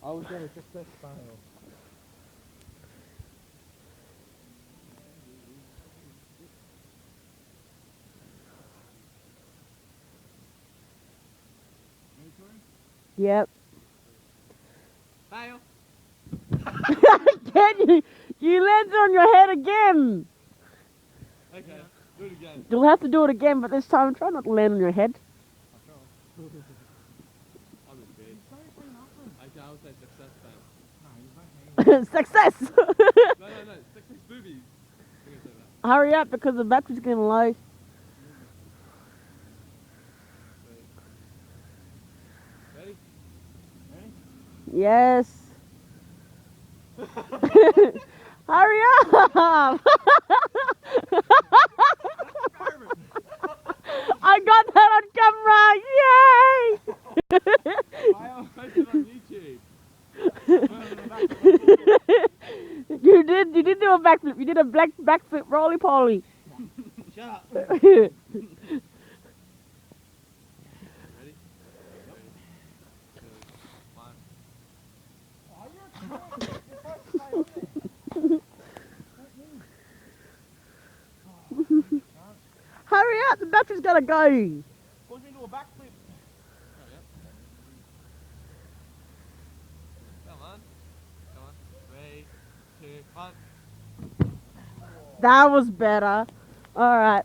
I was going to success fail. Yep. Fail. Again, you landed on your head again. Okay, do it again. You'll have to do it again, but this time try not to land on your head. I'm in bed. Okay, I'll say success fail. Success! No, success boobies. I'm gonna say that. Hurry up because the battery's getting low. Ready? Yes. Hurry up! I got that on camera! Yay! I posted on YouTube. You did do a backflip. You did a black backflip roly poly. Shut up. Haria Ready? 3, 2, 1. up, the battery's gotta go. Push me into a backflip. Come on. 3, 2, 1. That was better. Alright.